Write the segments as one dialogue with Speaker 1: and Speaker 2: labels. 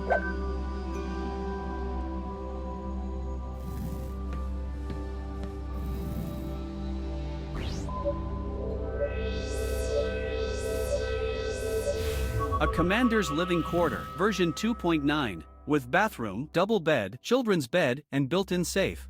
Speaker 1: A commander's living quarter, version 2.9, with bathroom, double bed, children's bed, and built-in safe.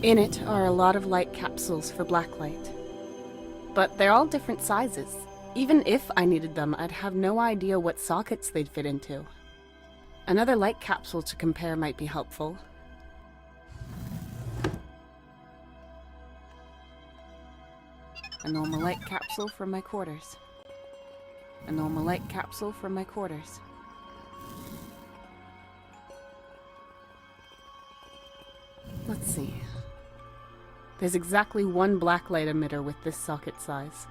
Speaker 2: In it are a lot of light capsules for blacklight. But they're all different sizes. Even if I needed them, I'd have no idea what sockets they'd fit into. Another light capsule to compare might be helpful. A normal light capsule from my quarters. A normal light capsule from my quarters. Let's see. There's exactly one blacklight emitter with this socket size.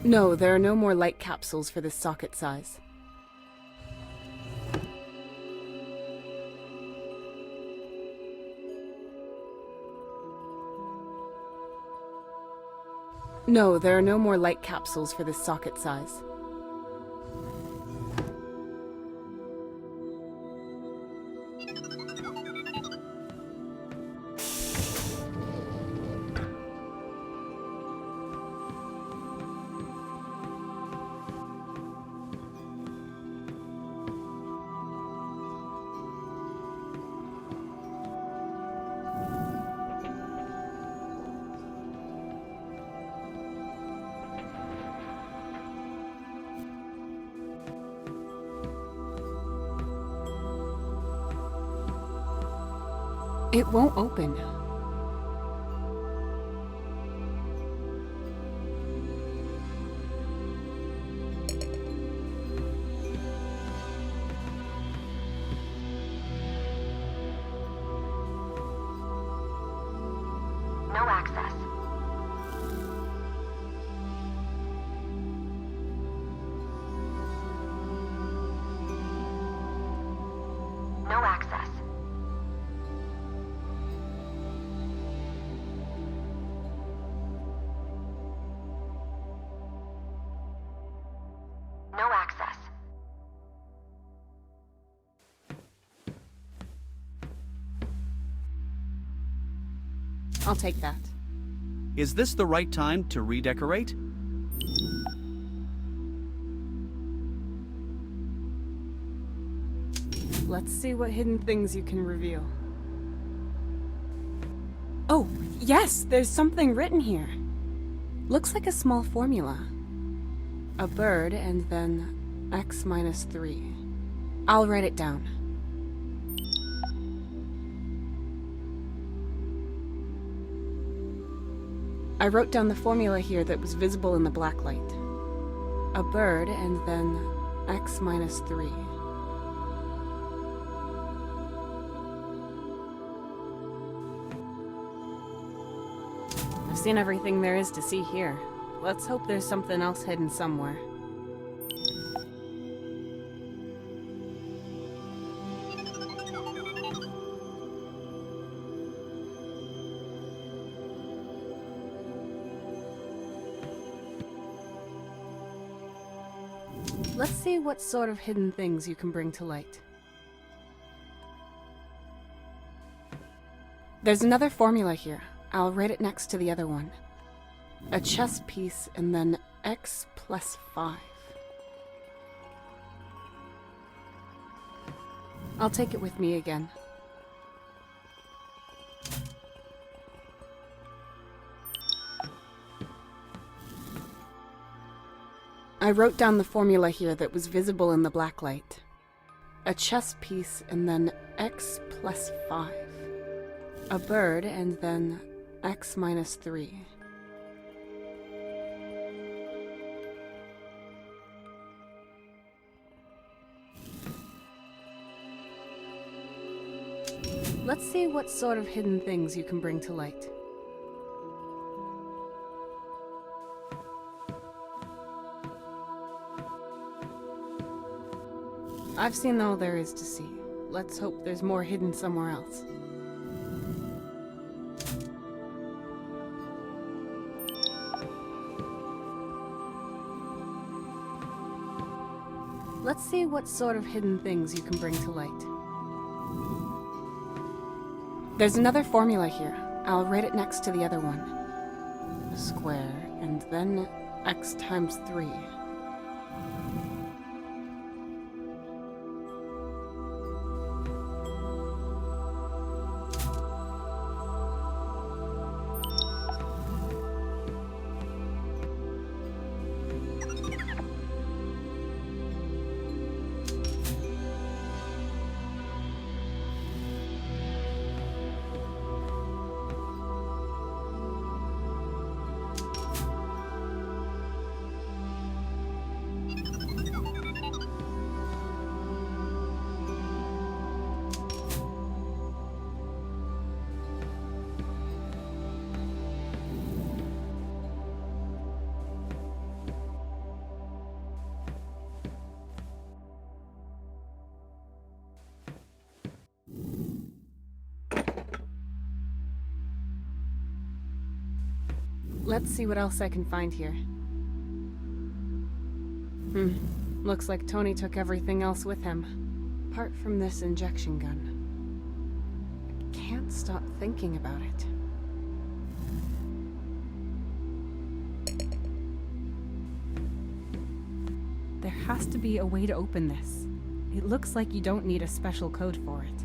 Speaker 2: No, there are no more light capsules for this socket size. No, there are no more light capsules for this socket size. It won't open.
Speaker 3: No access. No access. No access.
Speaker 2: I'll take that.
Speaker 1: Is this the right time to redecorate?
Speaker 2: Let's see what hidden things you can reveal. Oh, yes, there's something written here. Looks like a small formula. A bird and then x minus 3. I'll write it down. I wrote down the formula here that was visible in the blacklight. A bird and then x minus 3. I've seen everything there is to see here. Let's hope there's something else hidden somewhere. Let's see what sort of hidden things you can bring to light. There's another formula here. I'll write it next to the other one. A chess piece and then x plus 5. I'll take it with me again. I wrote down the formula here that was visible in the black light. A chess piece and then x plus 5. A bird and then x minus 3. Let's see what sort of hidden things you can bring to light. I've seen all there is to see. Let's hope there's more hidden somewhere else. Let's see what sort of hidden things you can bring to light. There's another formula here. I'll write it next to the other one. A square, and then x times 3. Let's see what else I can find here. Looks like Tony took everything else with him, apart from this injection gun. I can't stop thinking about it. There has to be a way to open this. It looks like you don't need a special code for it.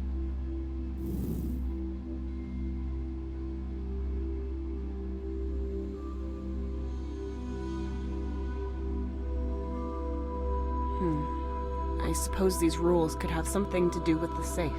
Speaker 2: I suppose these rules could have something to do with the safe.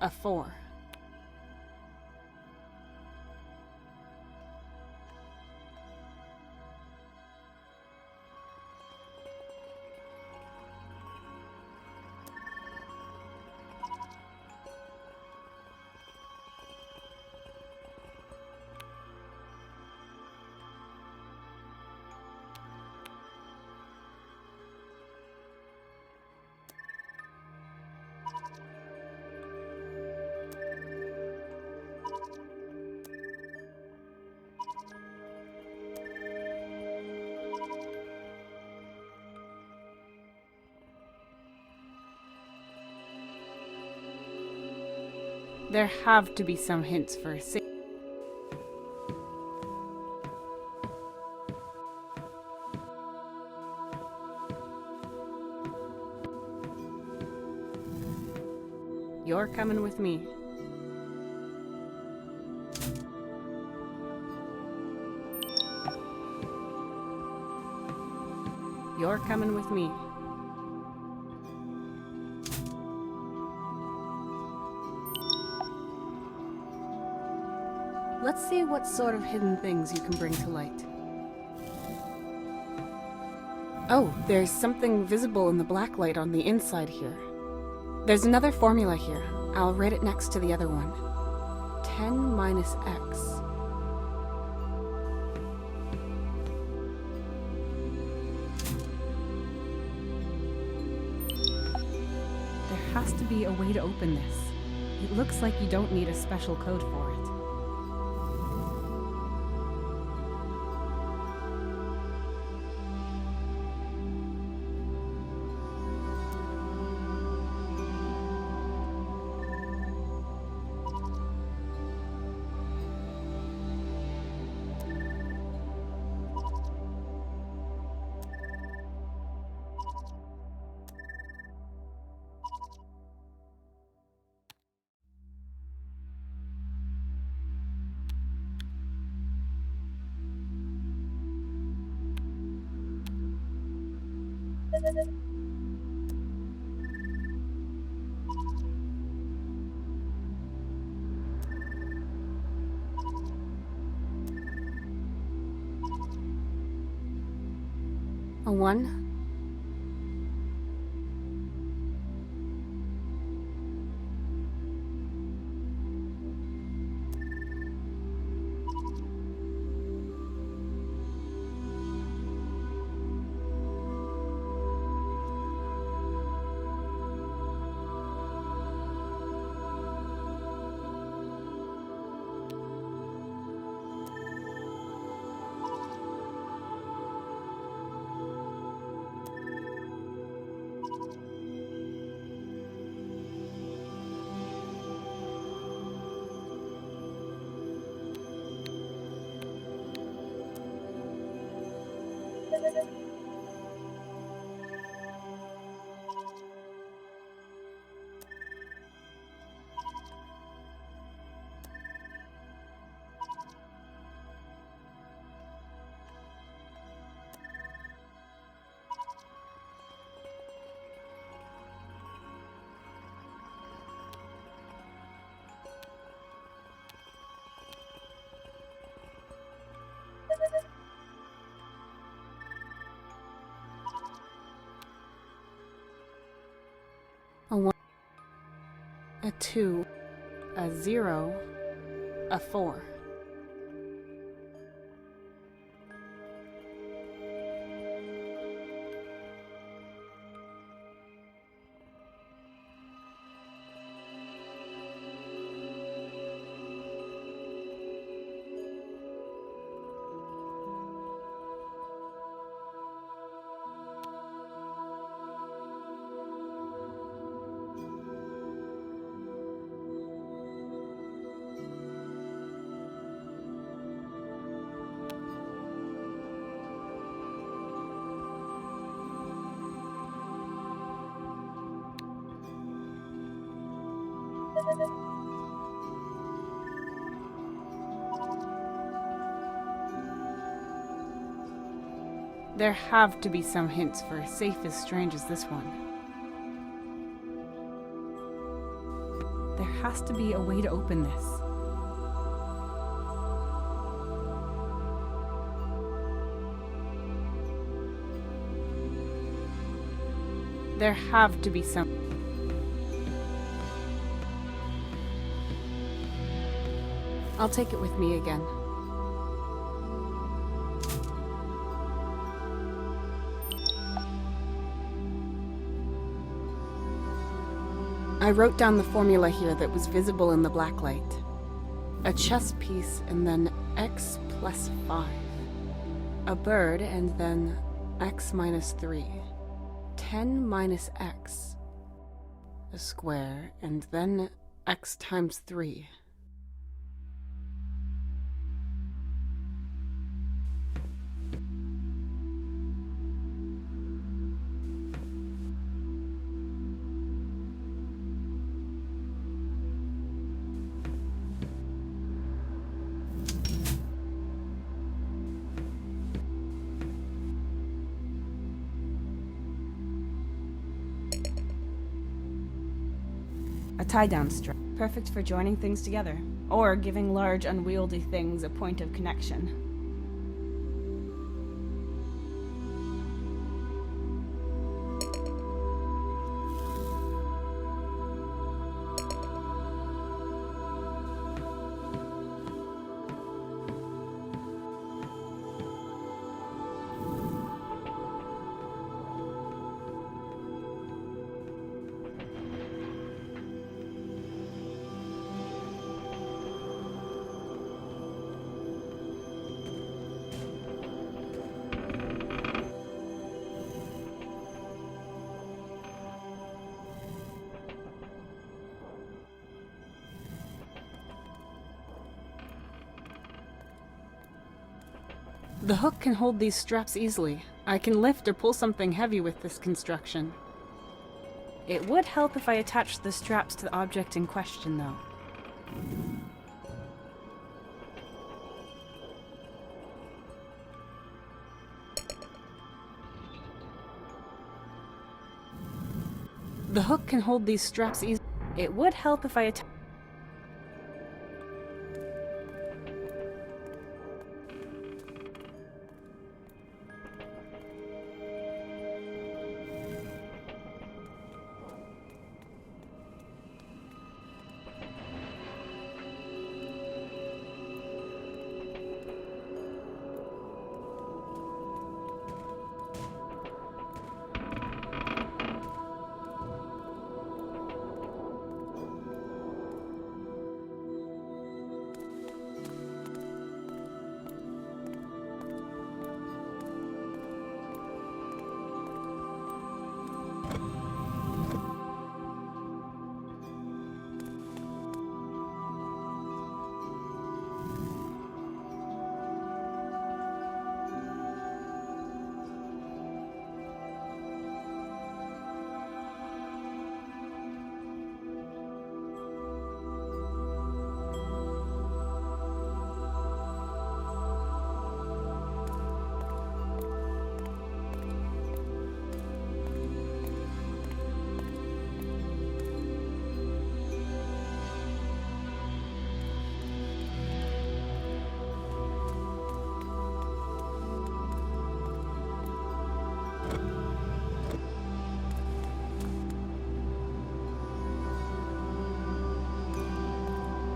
Speaker 2: A 4. There have to be some hints for a safe. You're coming with me. You're coming with me. Let's see what sort of hidden things you can bring to light. Oh, there's something visible in the black light on the inside here. There's another formula here. I'll write it next to the other one. 10 minus x. There has to be a way to open this. It looks like you don't need a special code for it. A 1. A 1, a 2, a 0, a 4. There have to be some hints for a safe as strange as this one. There has to be a way to open this. There have to be some... I'll take it with me again. I wrote down the formula here that was visible in the black light. A chess piece and then x plus 5. A bird and then x minus 3. 10 minus x. A square and then x times 3. A tie-down strap, perfect for joining things together, or giving large, unwieldy things a point of connection. The hook can hold these straps easily. I can lift or pull something heavy with this construction.
Speaker 4: It would help if I attached the straps to the object in question, though.
Speaker 2: The hook can hold these straps easily.
Speaker 4: It would help if I attached...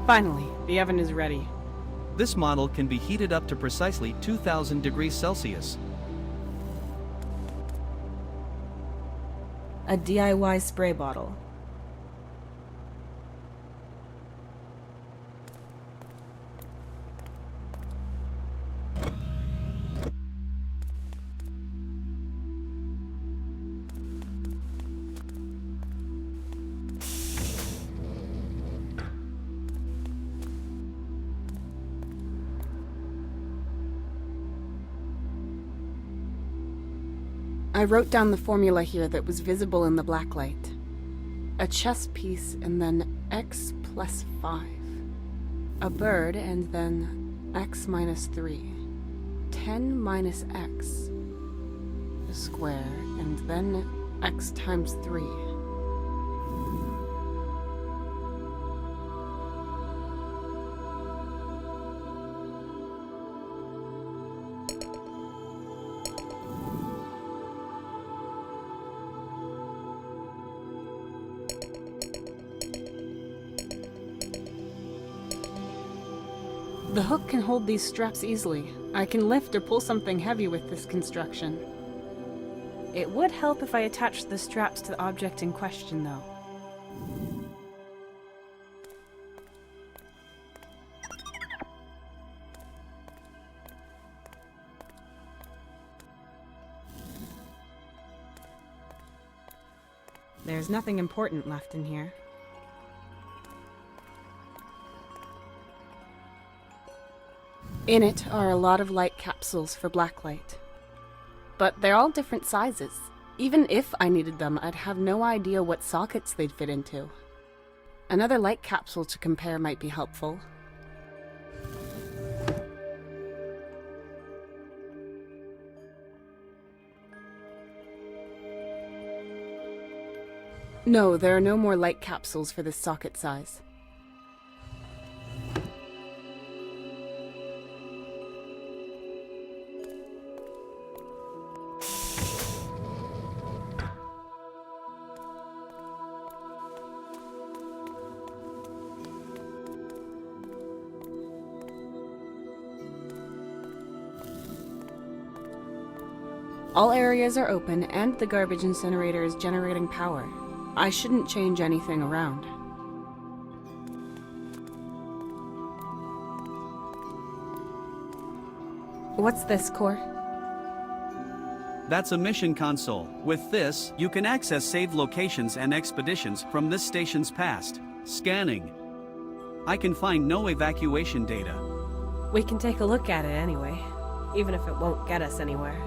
Speaker 2: Finally, the oven is ready.
Speaker 1: This model can be heated up to precisely 2000 degrees Celsius.
Speaker 4: A DIY spray bottle.
Speaker 2: I wrote down the formula here that was visible in the blacklight. A chess piece and then x plus 5. A bird and then x minus 3. 10 minus x. A square and then x times 3. The hook can hold these straps easily. I can lift or pull something heavy with this construction.
Speaker 4: It would help if I attached the straps to the object in question, though. There's nothing important left in here.
Speaker 2: In it are a lot of light capsules for blacklight. But they're all different sizes. Even if I needed them, I'd have no idea what sockets they'd fit into. Another light capsule to compare might be helpful. No, there are no more light capsules for this socket size. All areas are open and the garbage incinerator is generating power. I shouldn't change anything around. What's this, Core?
Speaker 1: That's a mission console. With this, you can access saved locations and expeditions from this station's past. Scanning. I can find no evacuation data.
Speaker 4: We can take a look at it anyway. even if it won't get us anywhere.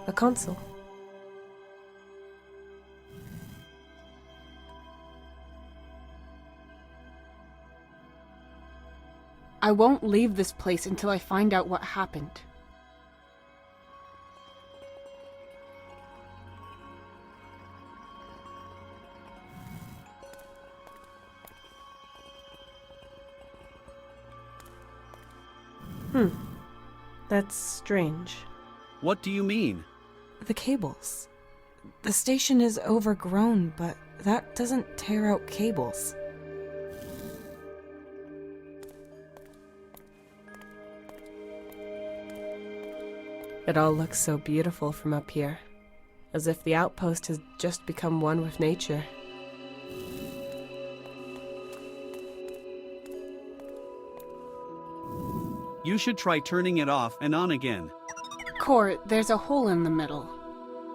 Speaker 4: A console.
Speaker 2: I won't leave this place until I find out what happened.
Speaker 4: That's strange.
Speaker 1: What do you mean?
Speaker 4: The cables. The station is overgrown, but that doesn't tear out cables.
Speaker 2: It all looks so beautiful from up here, as if the outpost has just become one with nature.
Speaker 1: You should try turning it off and on again.
Speaker 2: Core, there's a hole in the middle.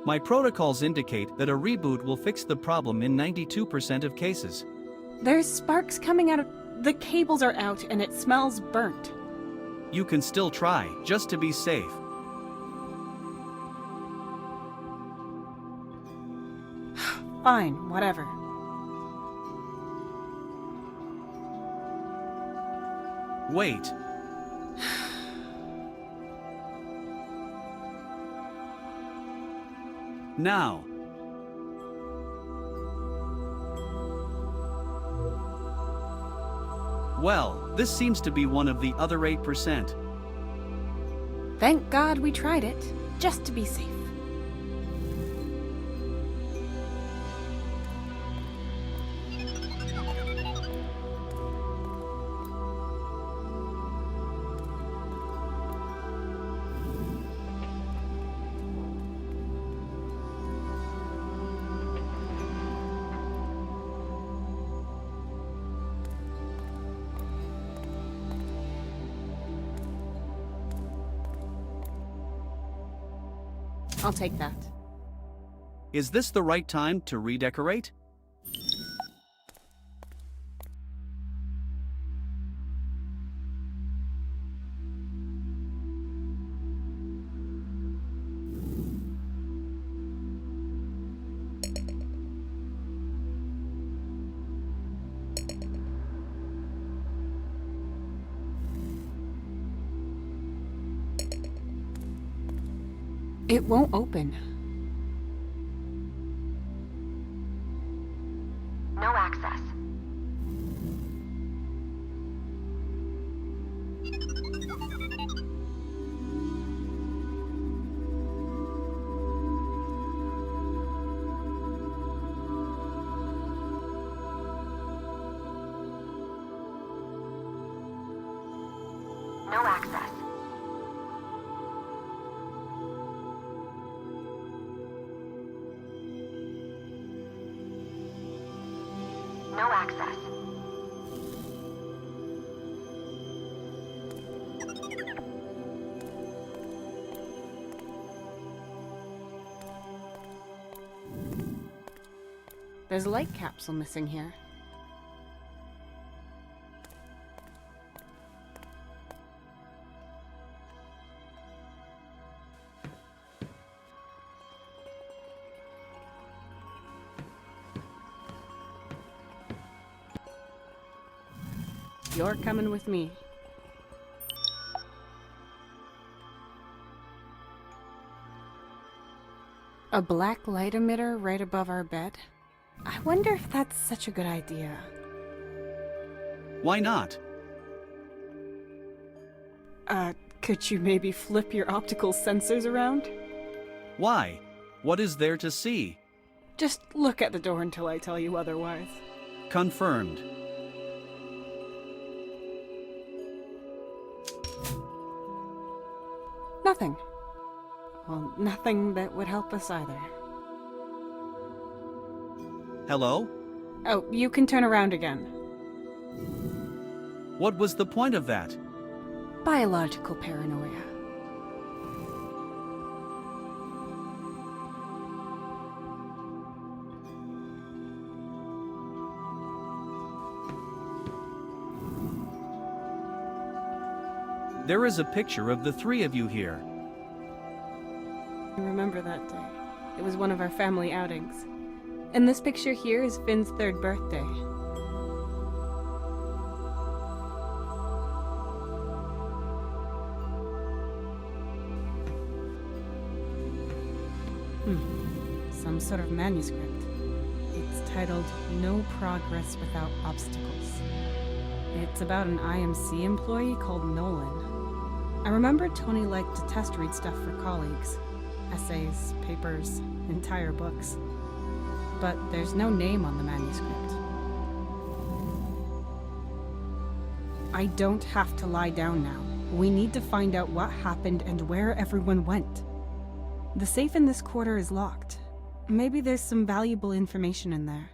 Speaker 1: My protocols indicate that a reboot will fix the problem in 92% of cases.
Speaker 2: There's sparks coming out of... The cables are out and it smells burnt.
Speaker 1: You can still try, just to be safe.
Speaker 2: Fine, whatever.
Speaker 1: Wait. Now. Well, this seems to be one of the other 8%.
Speaker 2: Thank God we tried it, just to be safe. I'll take that.
Speaker 1: Is this the right time to redecorate?
Speaker 2: It won't open.
Speaker 3: No access. No access. No access.
Speaker 2: There's a light capsule missing here. You're coming with me. A black light emitter right above our bed? I wonder if that's such a good idea.
Speaker 1: Why not?
Speaker 2: Could you maybe flip your optical sensors around?
Speaker 1: Why? What is there to see?
Speaker 2: Just look at the door until I tell you otherwise.
Speaker 1: Confirmed.
Speaker 2: Nothing. Well, nothing that would help us either.
Speaker 1: Hello?
Speaker 2: Oh, you can turn around again.
Speaker 1: What was the point of that?
Speaker 2: Biological paranoia.
Speaker 1: There is a picture of the three of you here.
Speaker 2: I remember that day. It was one of our family outings. And this picture here is Finn's 3rd birthday. Some sort of manuscript. It's titled No Progress Without Obstacles. It's about an IMC employee called Nolan. I remember Tony liked to test read stuff for colleagues. Essays, papers, entire books. But there's no name on the manuscript. I don't have to lie down now. We need to find out what happened and where everyone went. The safe in this quarter is locked. Maybe there's some valuable information in there.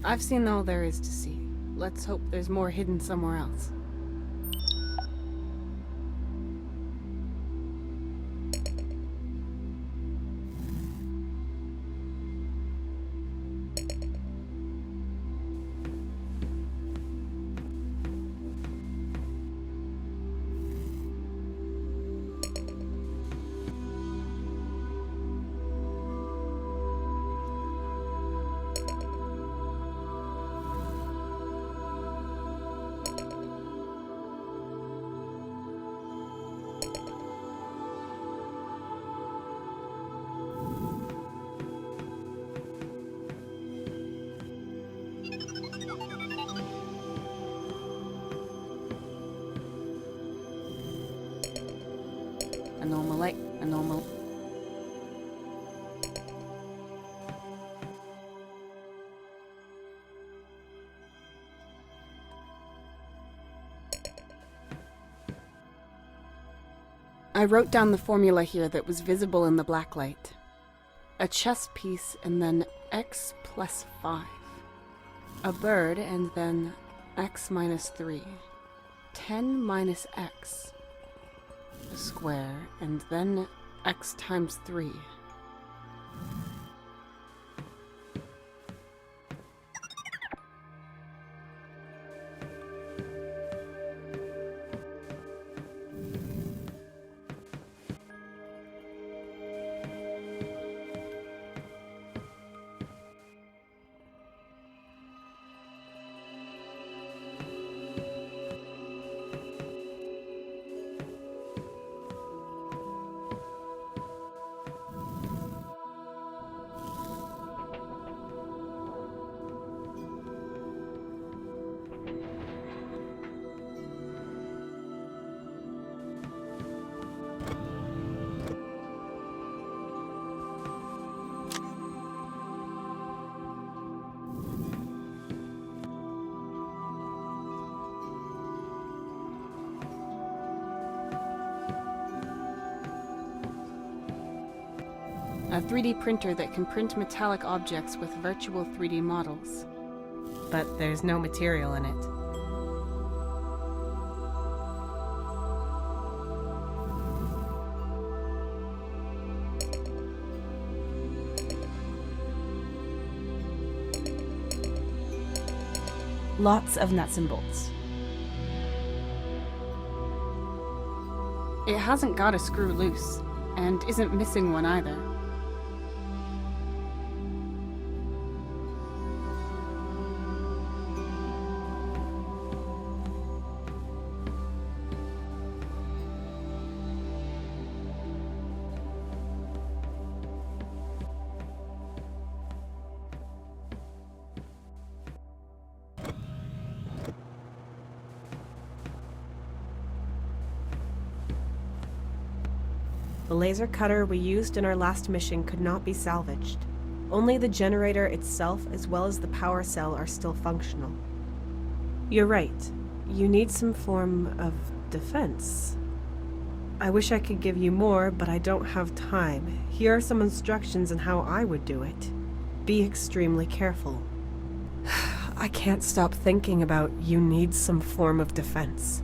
Speaker 2: I've seen all there is to see. Let's hope there's more hidden somewhere else. A normal light, a normal... I wrote down the formula here that was visible in the black light. A chess piece and then x plus 5. A bird and then x minus 3. 10 minus x. A square and then x times 3. A 3D printer that can print metallic objects with virtual 3D models. But there's no material in it. Lots of nuts and bolts. It hasn't got a screw loose, and isn't missing one either.
Speaker 5: The laser cutter we used in our last mission could not be salvaged. Only the generator itself as well as the power cell are still functional. You're right. You need some form of defense. I wish I could give you more, but I don't have time. Here are some instructions on how I would do it. Be extremely careful. I can't stop thinking about you need some form of defense.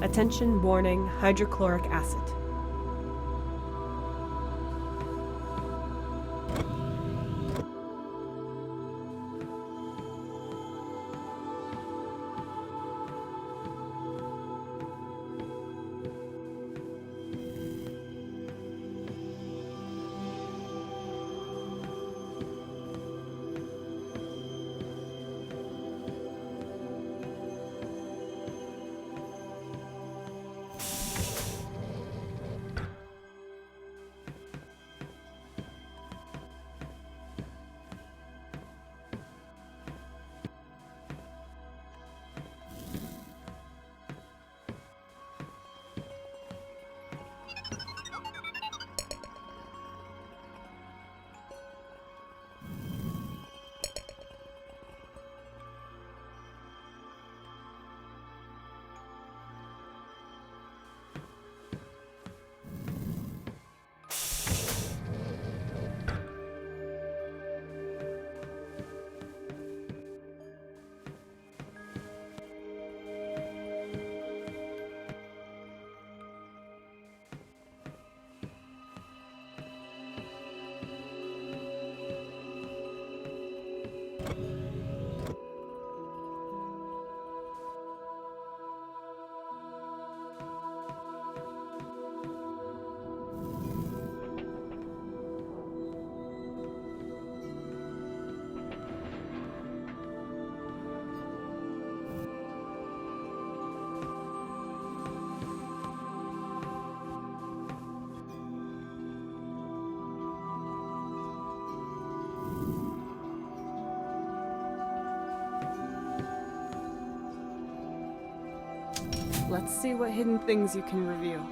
Speaker 5: Attention, warning, hydrochloric acid.
Speaker 2: Let's see what hidden things you can reveal.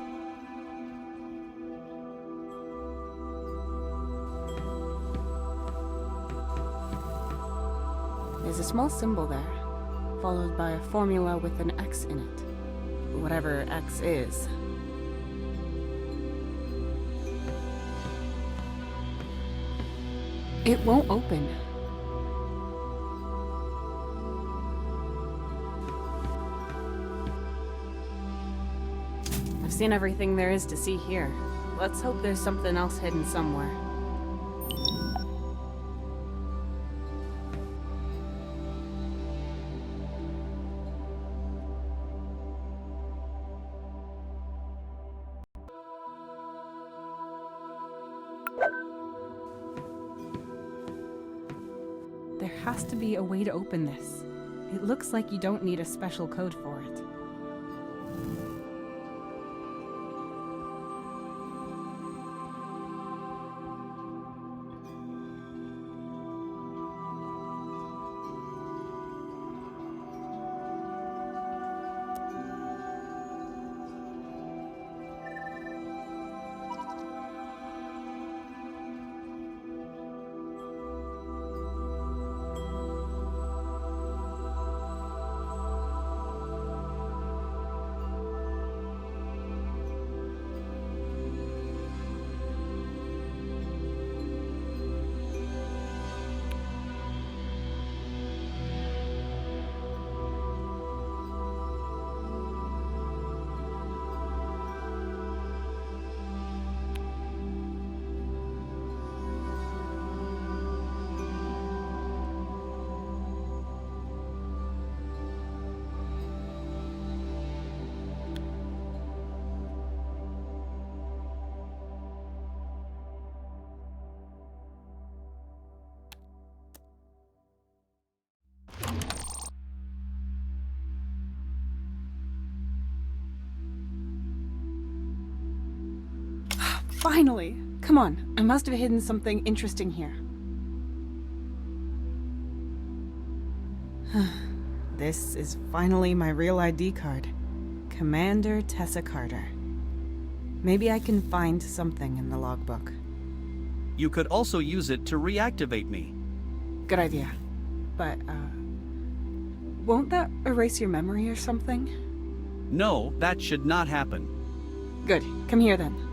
Speaker 2: There's a small symbol there, followed by a formula with an X in it. Whatever X is. It won't open. I've seen everything there is to see here. Let's hope there's something else hidden somewhere. There has to be a way to open this. It looks like you don't need a special code for it. Finally! Come on, I must have hidden something interesting here.
Speaker 4: This is finally my real ID card. Commander Tessa Carter. Maybe I can find something in the logbook.
Speaker 1: You could also use it to reactivate me.
Speaker 2: Good idea. But, won't that erase your memory or something?
Speaker 1: No, that should not happen.
Speaker 2: Good. Come here then.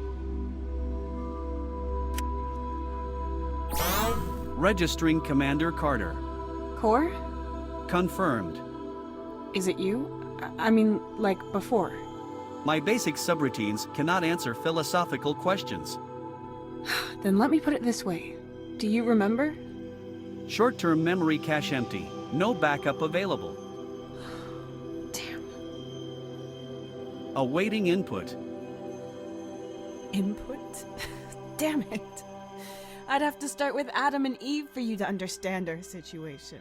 Speaker 1: Registering Commander Carter.
Speaker 2: Core?
Speaker 1: Confirmed.
Speaker 2: Is it you? I mean, like before.
Speaker 1: My basic subroutines cannot answer philosophical questions.
Speaker 2: Then let me put it this way. Do you remember?
Speaker 1: Short-term memory cache empty. No backup available.
Speaker 2: Damn.
Speaker 1: Awaiting input.
Speaker 4: Input? Damn it. I'd have to start with Adam and Eve for you to understand our situation.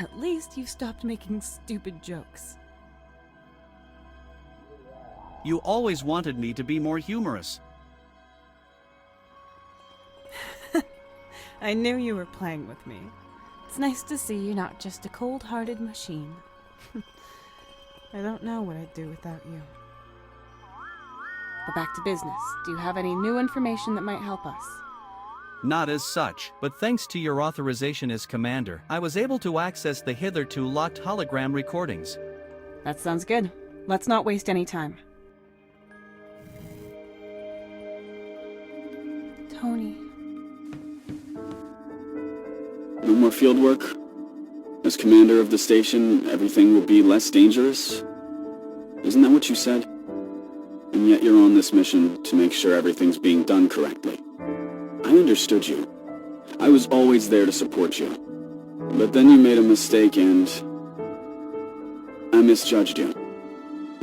Speaker 4: At least you've stopped making stupid jokes.
Speaker 1: You always wanted me to be more humorous.
Speaker 4: I knew you were playing with me. It's nice to see you're not just a cold-hearted machine. I don't know what I'd do without you.
Speaker 2: But back to business. Do you have any new information that might help us?
Speaker 1: Not as such, but thanks to your authorization as commander, I was able to access the hitherto locked hologram recordings.
Speaker 2: That sounds good. Let's not waste any time. Tony.
Speaker 6: No more field work? As commander of the station, everything will be less dangerous? Isn't that what you said? And yet you're on this mission to make sure everything's being done correctly. I understood you. I was always there to support you. But then you made a mistake and I misjudged you.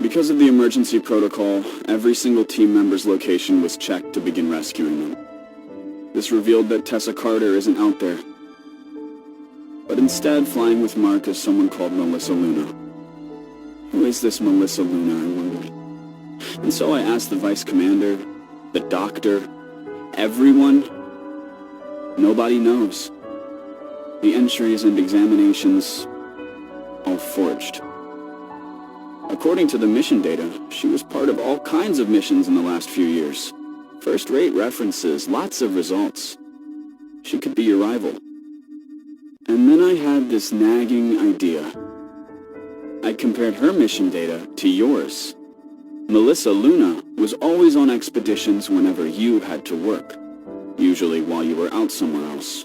Speaker 6: Because of the emergency protocol, every single team member's location was checked to begin rescuing them. This revealed that Tessa Carter isn't out there. But instead, flying with Mark is someone called Melissa Luna. Who is this Melissa Luna, I wondered. And so I asked the vice commander, the doctor, everyone. Nobody knows. The entries and examinations, all forged. According to the mission data, she was part of all kinds of missions in the last few years. First-rate references, lots of results. She could be your rival. And then I had this nagging idea. I compared her mission data to yours. Melissa Luna was always on expeditions whenever you had to work, usually while you were out somewhere else.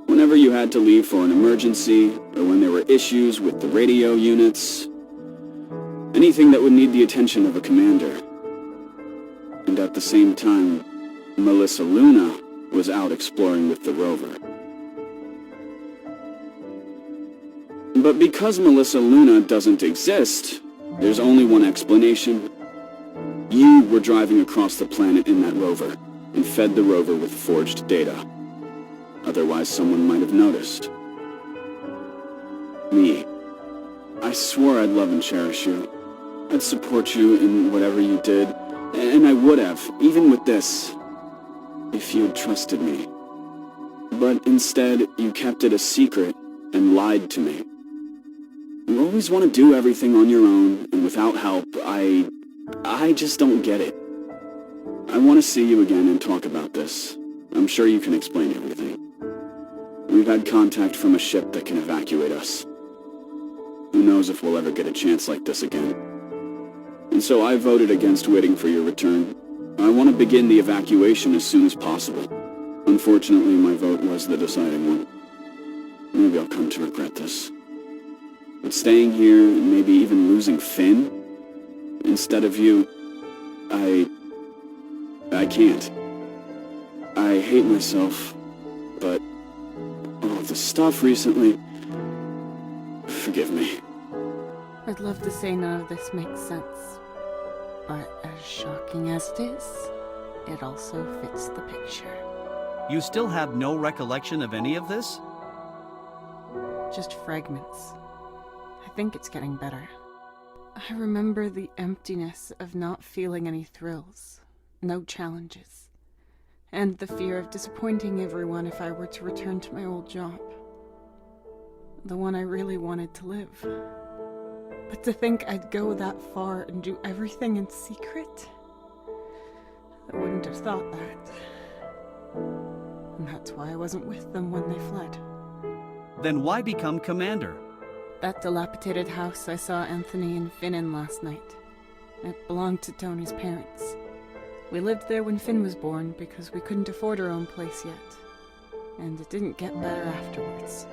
Speaker 6: Whenever you had to leave for an emergency, or when there were issues with the radio units, anything that would need the attention of a commander. And at the same time, Melissa Luna was out exploring with the rover. But because Melissa Luna doesn't exist, there's only one explanation. You were driving across the planet in that rover, and fed the rover with forged data. Otherwise, someone might have noticed. Me. I swore I'd love and cherish you. I'd support you in whatever you did, and I would have, even with this, if you had trusted me. But instead, you kept it a secret and lied to me. You always want to do everything on your own, and without help. I just don't get it. I want to see you again and talk about this. I'm sure you can explain everything. We've had contact from a ship that can evacuate us. Who knows if we'll ever get a chance like this again. And so I voted against waiting for your return. I want to begin the evacuation as soon as possible. Unfortunately, my vote was the deciding one. Maybe I'll come to regret this. But staying here and maybe even losing Finn instead of you, I can't. I hate myself, but all the stuff recently, forgive me.
Speaker 2: I'd love to say none of this makes sense, but as shocking as it is, it also fits the picture.
Speaker 1: You still have no recollection of any of this?
Speaker 2: Just fragments. I think it's getting better. I remember the emptiness of not feeling any thrills, no challenges. And the fear of disappointing everyone if I were to return to my old job. The one I really wanted to live. But to think I'd go that far and do everything in secret? I wouldn't have thought that. And that's why I wasn't with them when they fled.
Speaker 1: Then why become commander?
Speaker 2: That dilapidated house I saw Anthony and Finn in last night. It belonged to Tony's parents. We lived there when Finn was born because we couldn't afford our own place yet. And it didn't get better afterwards.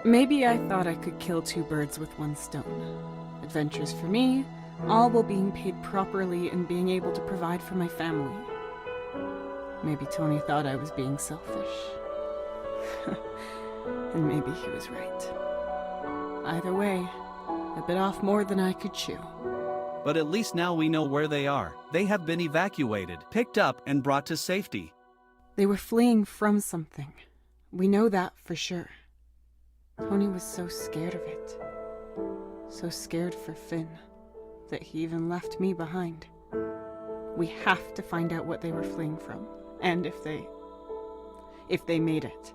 Speaker 2: Maybe I thought I could kill two birds with one stone. Adventures for me, all while being paid properly and being able to provide for my family. Maybe Tony thought I was being selfish. And maybe he was right. Either way, I bit off more than I could chew.
Speaker 1: But at least now we know where they are. They have been evacuated, picked up, and brought to safety.
Speaker 2: They were fleeing from something. We know that for sure. Tony was so scared of it. So scared for Finn, that he even left me behind. We have to find out what they were fleeing from, and if they made it.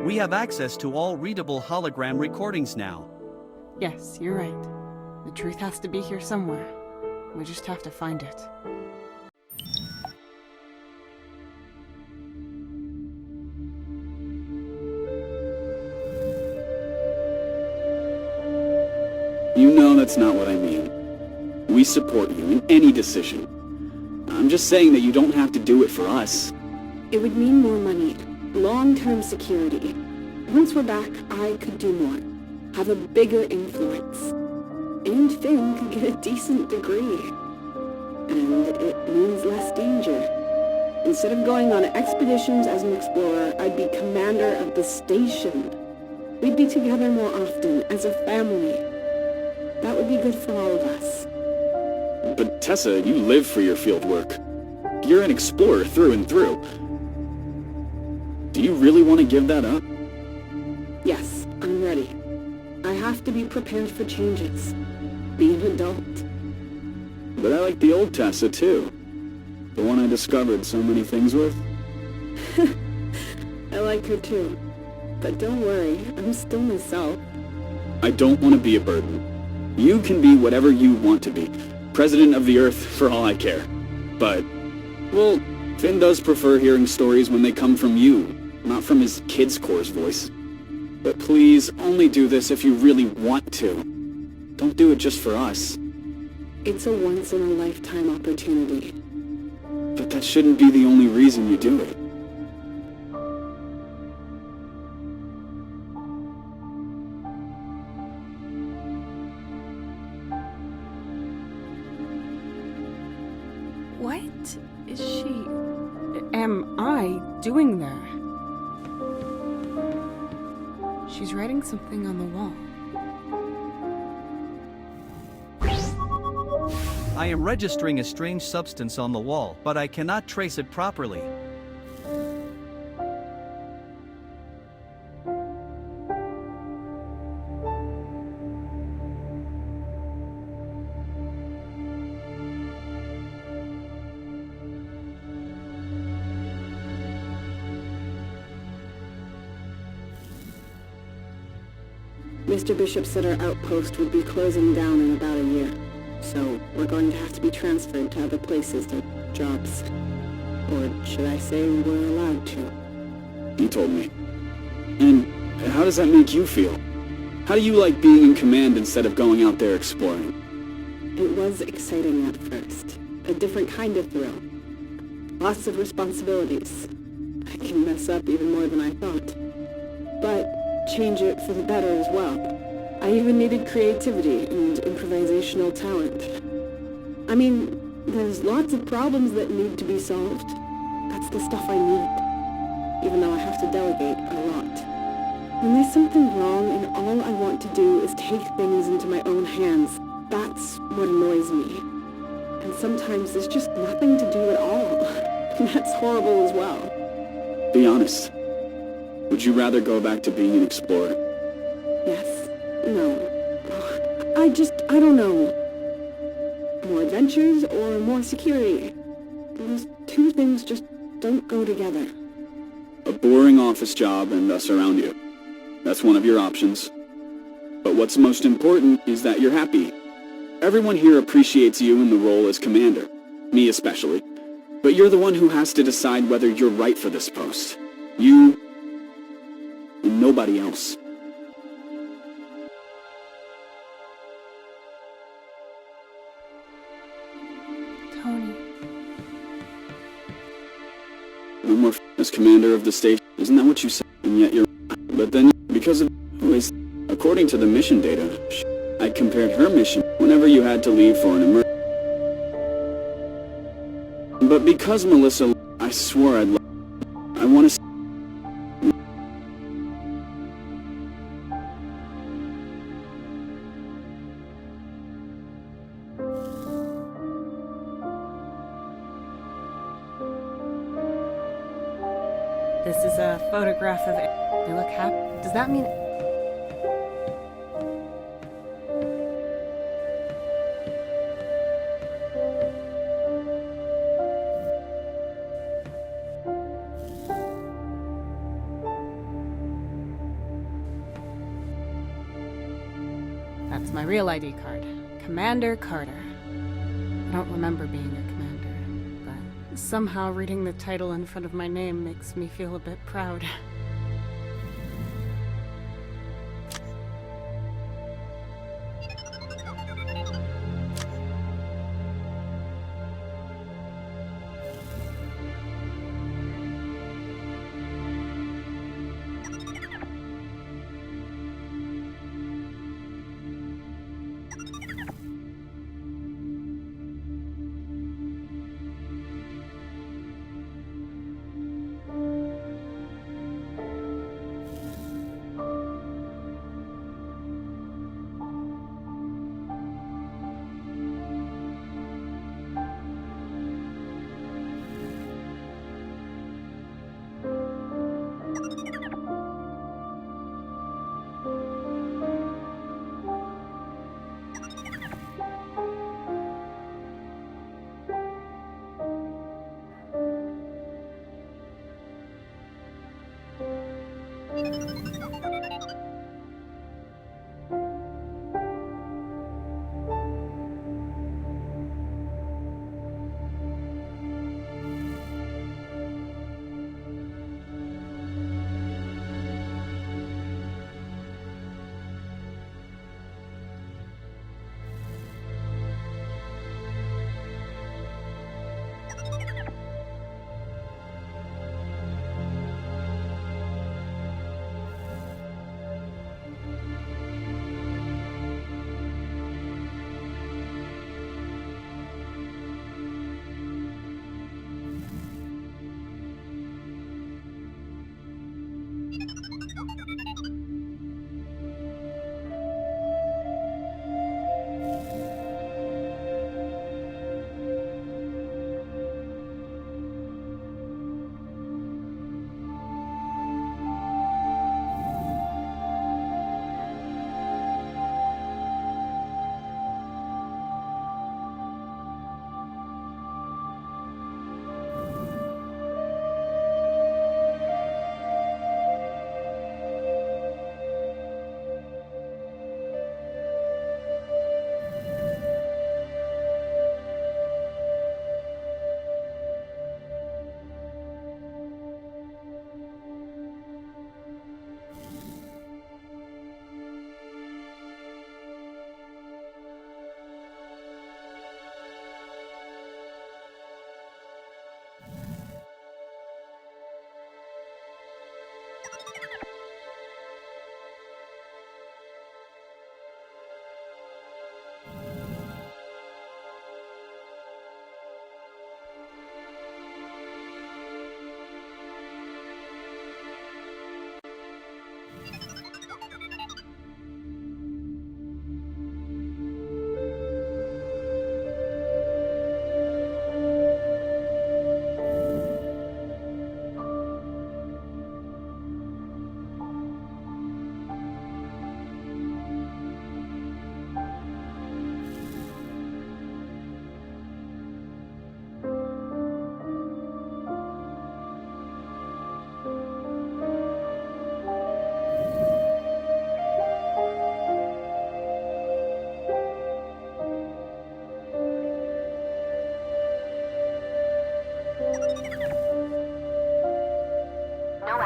Speaker 1: We have access to all readable hologram recordings now.
Speaker 2: Yes, you're right. The truth has to be here somewhere. We just have to find it.
Speaker 6: You know that's not what I mean. We support you in any decision. I'm just saying that you don't have to do it for us.
Speaker 7: It would mean more money, long-term security. Once we're back, I could do more, have a bigger influence. And Finn could get a decent degree. And it means less danger. Instead of going on expeditions as an explorer, I'd be commander of the station. We'd be together more often, as a family. That would be good for all of us.
Speaker 6: But Tessa, you live for your field work. You're an explorer through and through. Do you really want to give that up?
Speaker 7: Yes, I'm ready. I have to be prepared for changes. Be an adult.
Speaker 6: But I like the old Tessa too. The one I discovered so many things with.
Speaker 7: I like her too. But don't worry, I'm still myself.
Speaker 6: I don't want to be a burden. You can be whatever you want to be. President of the Earth for all I care. But, well, Finn does prefer hearing stories when they come from you, not from his kid's core's voice. But please, only do this if you really want to. Don't do it just for us.
Speaker 7: It's a once-in-a-lifetime opportunity.
Speaker 6: But that shouldn't be the only reason you do it.
Speaker 2: What is she... am I doing there? She's writing something on the wall.
Speaker 1: I am registering a strange substance on the wall, but I cannot trace it properly.
Speaker 7: Mr. Bishop said our outpost would be closing down in about a year. So, we're going to have to be transferred to other places to jobs. Or should I say we're allowed to?
Speaker 6: You told me. And how does that make you feel? How do you like being in command instead of going out there exploring?
Speaker 7: It was exciting at first. A different kind of thrill. Lots of responsibilities. I can mess up even more than I thought. But change it for the better as well. I even needed creativity and improvisational talent. I mean, there's lots of problems that need to be solved. That's the stuff I need, even though I have to delegate a lot. When there's something wrong and all I want to do is take things into my own hands, that's what annoys me. And sometimes there's just nothing to do at all. And that's horrible as well.
Speaker 6: Be honest. Would you rather go back to being an explorer?
Speaker 7: Yes. No. I don't know. More adventures or more security? Those two things just don't go together.
Speaker 6: A boring office job and us around you. That's one of your options. But what's most important is that you're happy. Everyone here appreciates you in the role as commander. Me especially. But you're the one who has to decide whether you're right for this post. You... and nobody else.
Speaker 2: Tony.
Speaker 6: No more as commander of the station. Isn't that what you said? And yet you're... But then, because of... Waste. According to the mission data, I compared her mission whenever you had to leave for an emergency. But because Melissa... I swore I'd... I want to...
Speaker 4: This is a photograph of...
Speaker 2: They look happy. Does that mean... That's my real ID card. Commander Carter. I don't remember being a commander, but somehow reading the title in front of my name makes me feel a bit proud.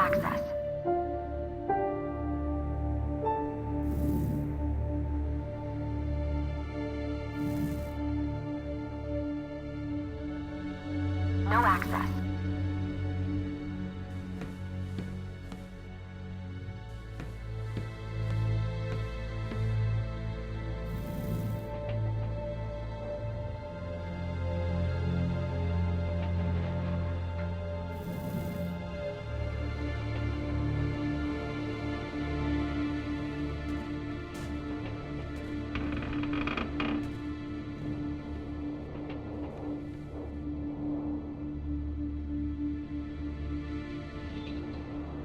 Speaker 3: access.